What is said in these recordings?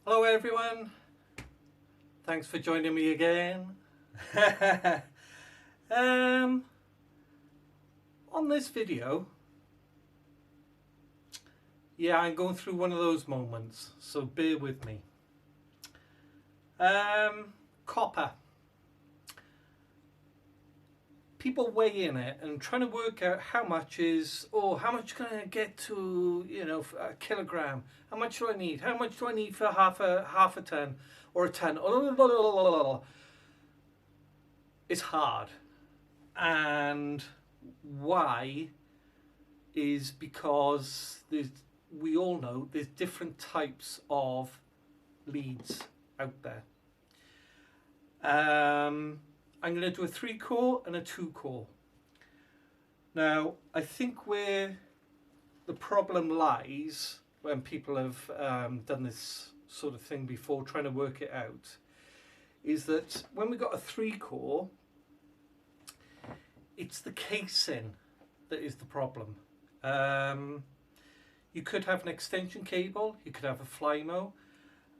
Hello everyone, thanks for joining me again. On this video, I'm going through one of those moments, so bear with me. Copper. People weigh in it and trying to work out how much is, how much can I get to, a kilogram? How much do I need? How much do I need for half a ton or a ton? It's hard. And why is because we all know there's different types of leads out there. I'm going to do a 3-core and a 2-core. Now, I think where the problem lies when people have done this sort of thing before, trying to work it out, is that when we got a 3-core, it's the casing that is the problem. You could have an extension cable, you could have a Flymo.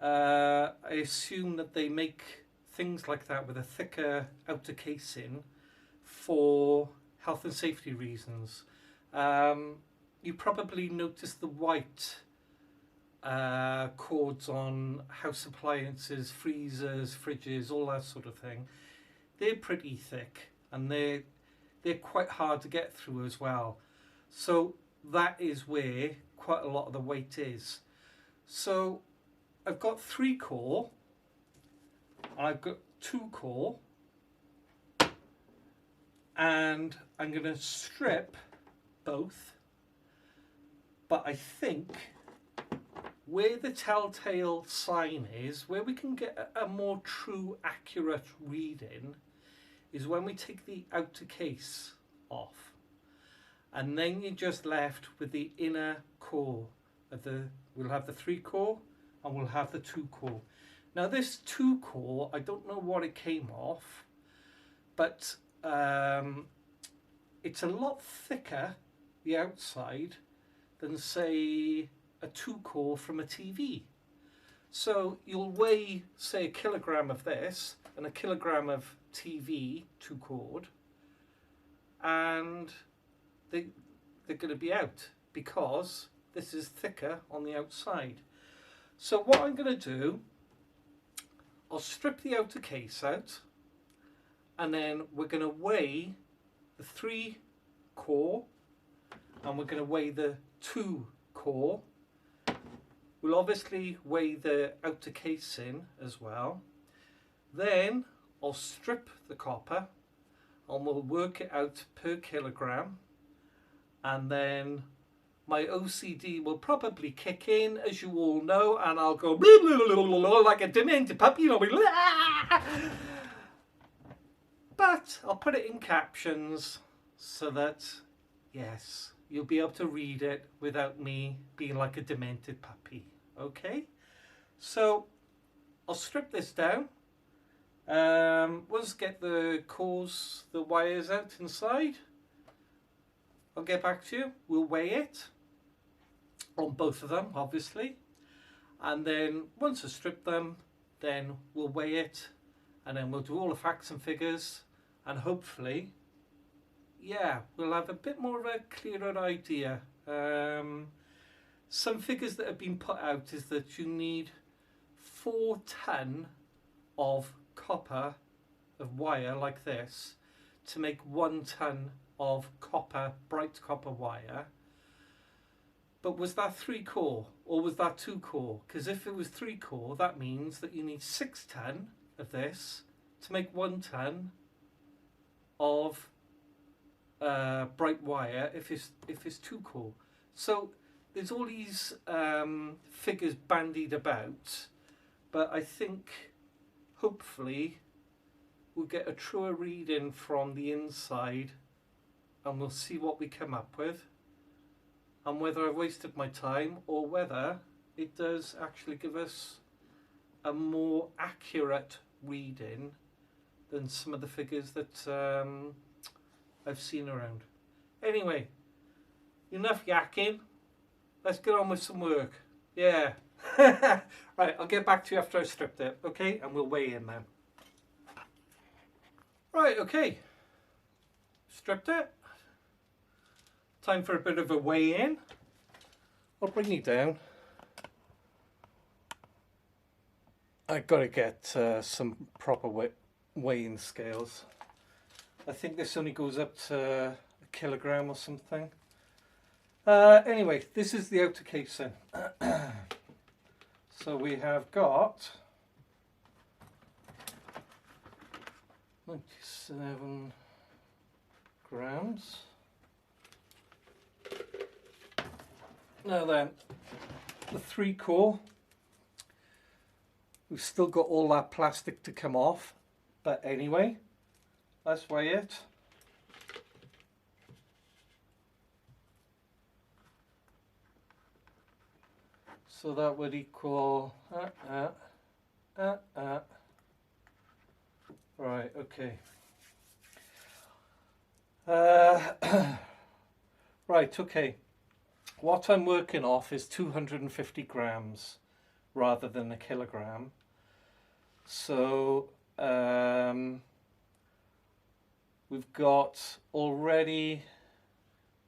I assume that they make things like that with a thicker outer casing for health and safety reasons. You probably noticed the white cords on house appliances, freezers, fridges, all that sort of thing. They're pretty thick and they're quite hard to get through as well. So that is where quite a lot of the weight is. So I've got 3-core, I've got 2-core, and I'm going to strip both, but I think where the telltale sign is, where we can get a more true, accurate reading, is when we take the outer case off, and then you're just left with the inner core of we'll have the 3-core and we'll have the 2-core. Now this 2-core, I don't know what it came off, but it's a lot thicker, the outside, than say a 2-core from a TV. So you'll weigh say a kilogram of this and a kilogram of TV 2-cored, and they're going to be out because this is thicker on the outside. So what I'm going to do, I'll strip the outer case out, and then we're going to weigh the 3-core and we're going to weigh the 2-core. We'll obviously weigh the outer casing as well. Then I'll strip the copper and we'll work it out per kilogram, and then my OCD will probably kick in, as you all know, and I'll go blah, blah, blah, blah, blah, like a demented puppy, you know, blah. But I'll put it in captions so that, yes, you'll be able to read it without me being like a demented puppy. Okay? So I'll strip this down. Once I get the cores, the wires out inside, I'll get back to you. We'll weigh it on both of them, obviously, and then once I strip them, then we'll weigh it, and then we'll do all the facts and figures, and hopefully, we'll have a bit more of a clearer idea. Some figures that have been put out is that you need 4 ton of copper, of wire like this, to make 1 ton of copper, bright copper wire. But was that 3-core or was that 2-core? Because if it was 3-core, that means that you need 6 ton of this to make 1 ton of bright wire if it's 2-core. So there's all these figures bandied about, but I think hopefully we'll get a truer reading from the inside, and we'll see what we come up with, and whether I've wasted my time or whether it does actually give us a more accurate reading than some of the figures that I've seen around. Anyway, enough yakking. Let's get on with some work. Yeah. Right, I'll get back to you after I've stripped it, okay? And we'll weigh in then. Right, okay. Stripped it. Time for a bit of a weigh in. I'll bring you down. I've got to get some proper weighing scales. I think this only goes up to a kilogram or something. Anyway, this is the outer casing. So we have got 97 grams. Now then, the 3 core. We've still got all that plastic to come off, but anyway, let's weigh it. So that would equal, right, okay. Right, okay. What I'm working off is 250 grams rather than a kilogram. So we've got already,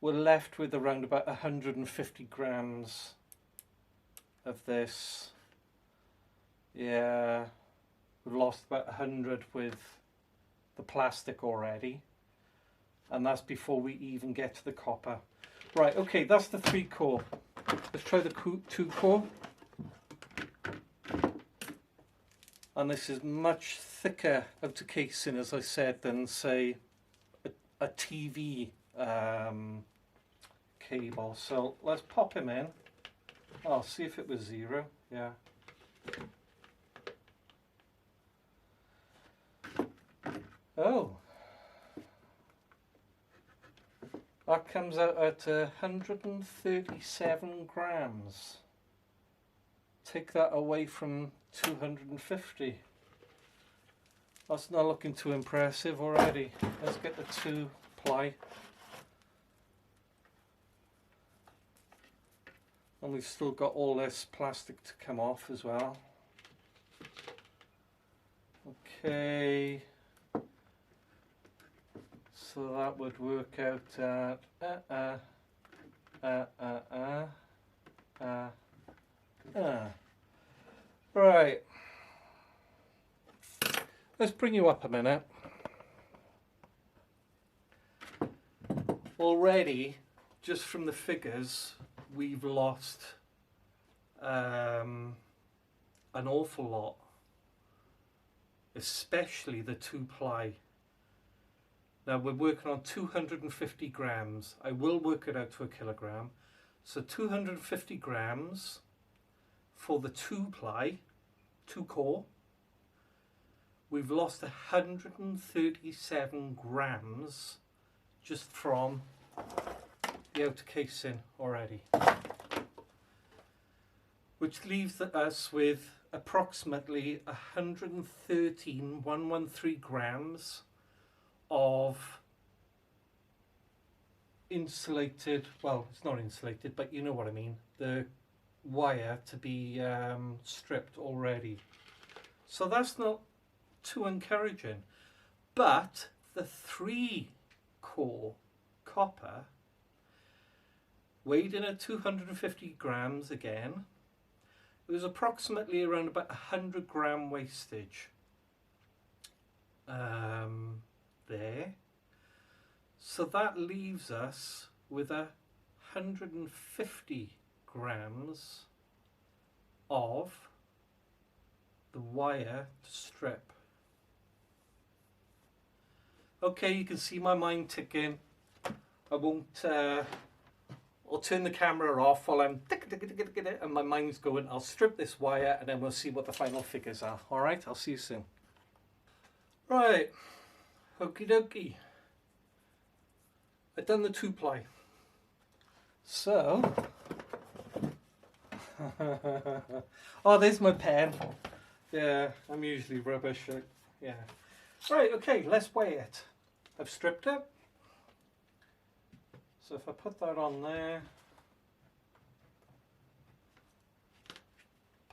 we're left with around about 150 grams of this. Yeah, we've lost about 100 with the plastic already, and that's before we even get to the copper. Right, okay, that's the 3 core. Let's try the 2 core. And this is much thicker outer casing, as I said, than say a TV cable. So let's pop him in. I'll see if it was 0. Yeah. Oh. That comes out at 137 grams. Take that away from 250. That's not looking too impressive already. Let's get the 2 ply. And we've still got all this plastic to come off as well. Okay. So that would work out at right. Let's bring you up a minute. Already, just from the figures, we've lost an awful lot, especially the 2 ply. Now we're working on 250 grams. I will work it out to a kilogram. So 250 grams for the 2 ply, 2 core. We've lost 137 grams just from the outer casing already, which leaves us with approximately 113 grams of insulated, well, it's not insulated, but you know what I mean, the wire to be stripped already. So that's not too encouraging, but the 3 core copper weighed in at 250 grams again. It was approximately around about 100 gram wastage there. So that leaves us with 150 grams of the wire to strip. Okay, you can see my mind ticking. I won't, I'll turn the camera off while I'm and my mind's going, I'll strip this wire and then we'll see what the final figures are. Alright, I'll see you soon. Right, okie dokie. I've done the 2 ply. So, oh, there's my pen. Yeah, I'm usually rubbish. Yeah. Right, okay, let's weigh it. I've stripped it. So if I put that on there,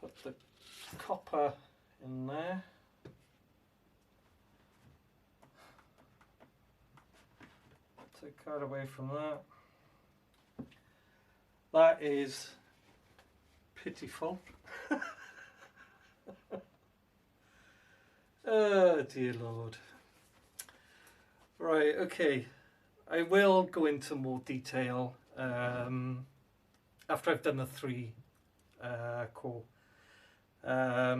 Put the copper in there. Take that away from that. That is pitiful. Oh dear Lord. Right, okay. I will go into more detail after I've done the 3 core. At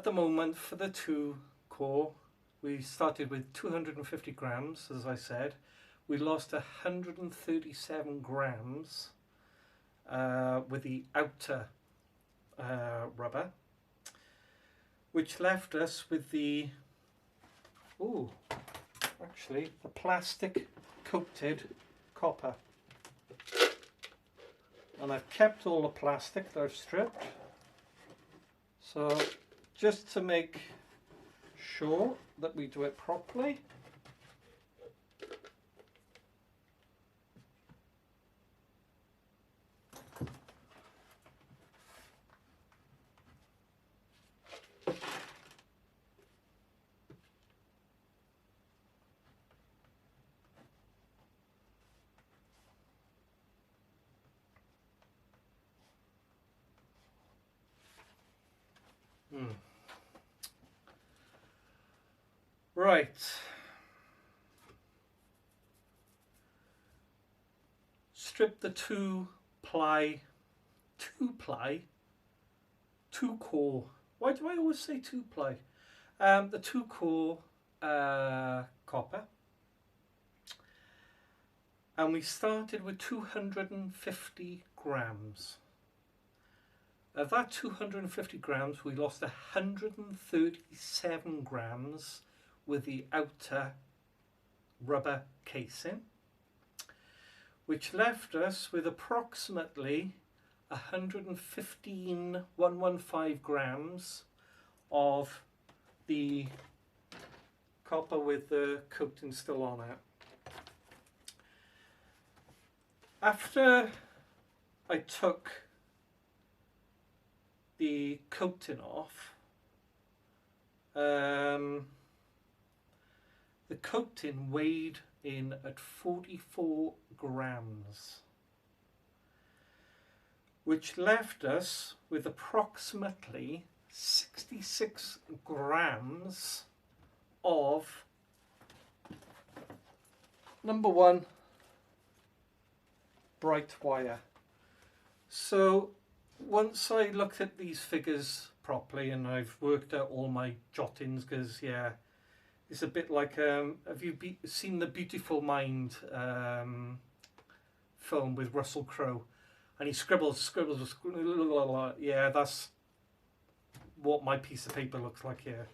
the moment, for the 2 core, we started with 250 grams, as I said. We lost 137 grams with the outer rubber, which left us with the, actually, the plastic coated copper. And I've kept all the plastic that I've stripped. So just to make sure that we do it properly, right. Strip the 2 core. Why do I always say 2 ply? The 2 core copper. And we started with 250 grams. Of that 250 grams, we lost 137 grams with the outer rubber casing, which left us with approximately 115 grams of the copper with the coating still on it. After I took the coating off, the coating weighed in at 44 grams, which left us with approximately 66 grams of No.1 bright wire. So once I looked at these figures properly and I've worked out all my jottings, because yeah, it's a bit like have you seen the Beautiful Mind film with Russell Crowe, and he scribbles, yeah, that's what my piece of paper looks like here.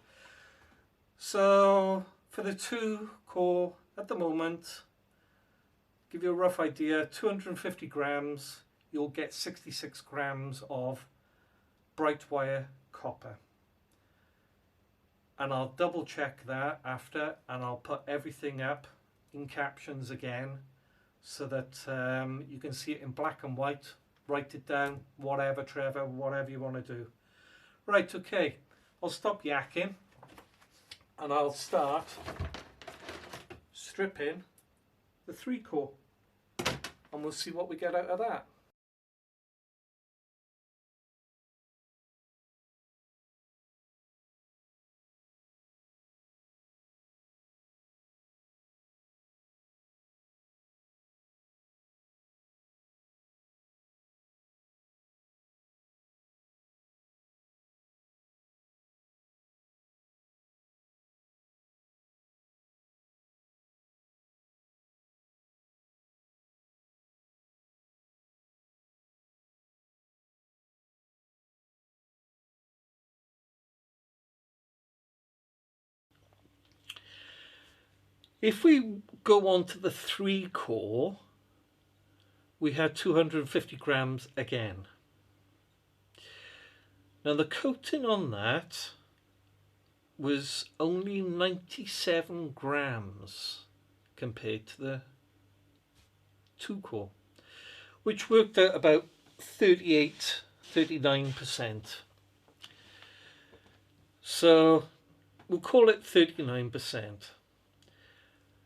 So for the 2 core at the moment, give you a rough idea, 250 grams, you'll get 66 grams of bright wire copper. And I'll double check that after, and I'll put everything up in captions again so that you can see it in black and white. Write it down, whatever, Trevor, whatever you want to do. Right, okay, I'll stop yakking and I'll start stripping the 3 core, and we'll see what we get out of that. If we go on to the 3 core, we had 250 grams again. Now the coating on that was only 97 grams compared to the 2 core, which worked out about 38 39%. So we'll call it 39%.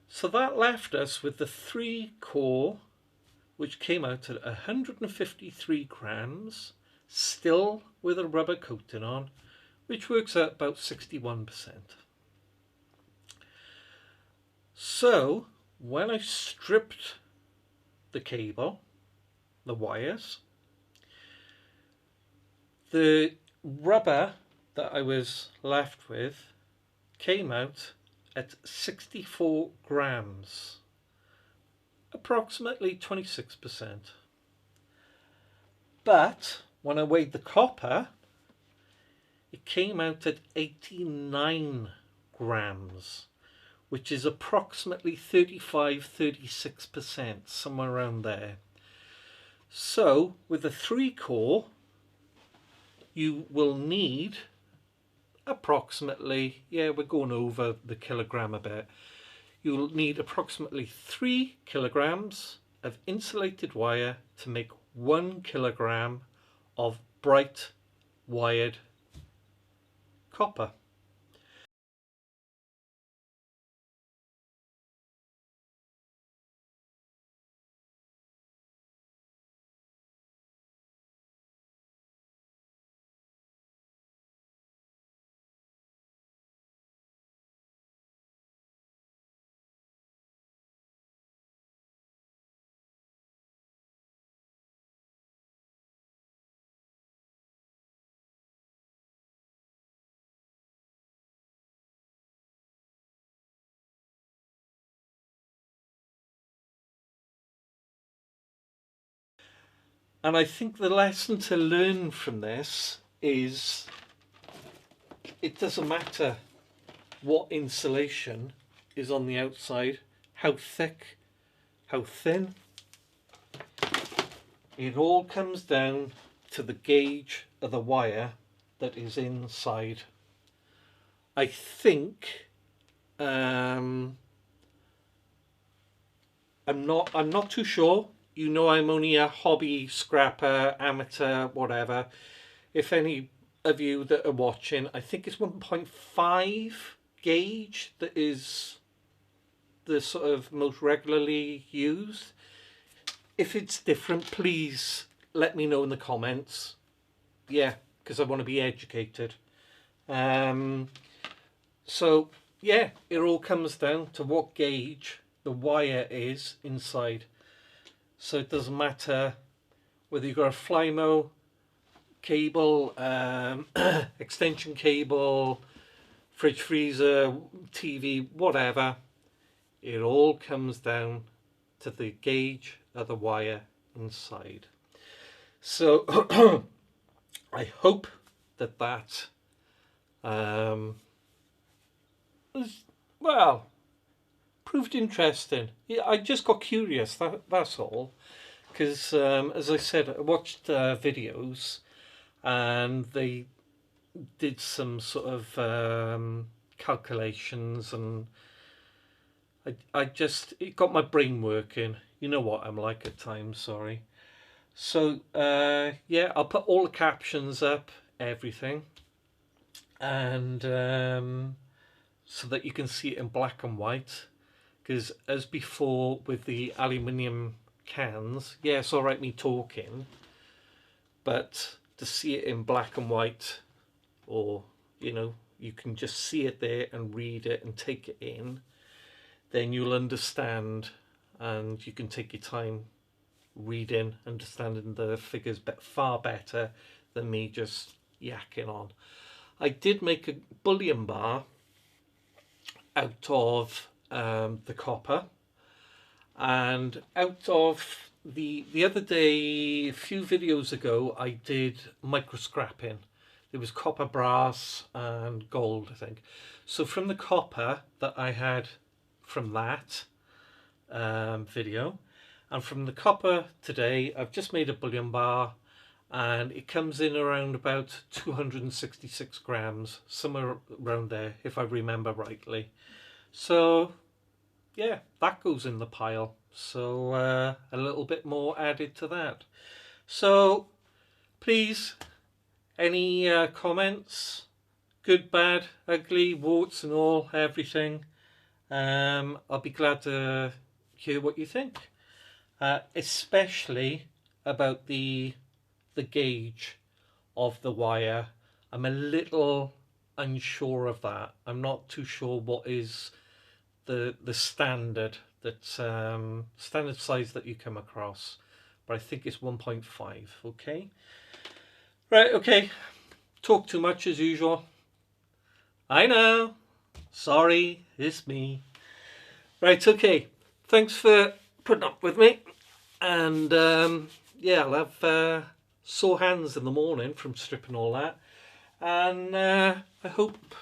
So that left us with the 3 core, which came out at 153 grams, still with a rubber coating on, which works out about 61%. So when I stripped the cable, the wires, the rubber that I was left with came out at 64 grams, approximately 26%. But when I weighed the copper, it came out at 89 grams, which is approximately 35–36%, somewhere around there. So with a 3 core, you will need approximately, yeah, we're going over the kilogram a bit, you'll need approximately 3 kilograms of insulated wire to make 1 kilogram of bright wired copper. And I think the lesson to learn from this is it doesn't matter what insulation is on the outside, how thick, how thin. It all comes down to the gauge of the wire that is inside. I think I'm not too sure. You know, I'm only a hobby scrapper, amateur, whatever. If any of you that are watching, I think it's 1.5 gauge that is the sort of most regularly used. If it's different, please let me know in the comments. Yeah, because I want to be educated. So yeah, it all comes down to what gauge the wire is inside. So it doesn't matter whether you've got a Flymo cable, extension cable, fridge, freezer, TV, whatever. It all comes down to the gauge of the wire inside. So I hope that was, well, proved interesting. Yeah, I just got curious, that's all. Because as I said, I watched videos and they did some sort of calculations, and it got my brain working. You know what I'm like at times, sorry. So yeah, I'll put all the captions up, everything, and so that you can see it in black and white. Because as before with the aluminium cans, yeah, it's all right me talking, but to see it in black and white, or you know, you can just see it there and read it and take it in, then you'll understand, and you can take your time reading, understanding the figures far better than me just yakking on. I did make a bullion bar out of the copper, and out of the other day, a few videos ago, I did micro scrapping. There was copper, brass and gold, I think. So from the copper that I had from that video, and from the copper today, I've just made a bullion bar, and it comes in around about 266 grams, somewhere around there, if I remember rightly. So yeah, that goes in the pile. So a little bit more added to that. So Please, any comments, good, bad, ugly, warts and all, everything. I'll be glad to hear what you think, especially about the gauge of the wire. I'm a little unsure of that. I'm not too sure what is the standard standard size that you come across, but I think it's 1.5. Okay, right, okay, talk too much as usual, I know, sorry, it's me. Right, okay, thanks for putting up with me, and yeah, I'll have sore hands in the morning from stripping all that, and I hope,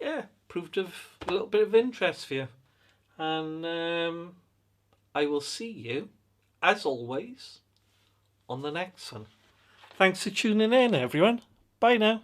yeah, proved of a little bit of interest for you. And I will see you, as always, on the next one. Thanks for tuning in, everyone. Bye now.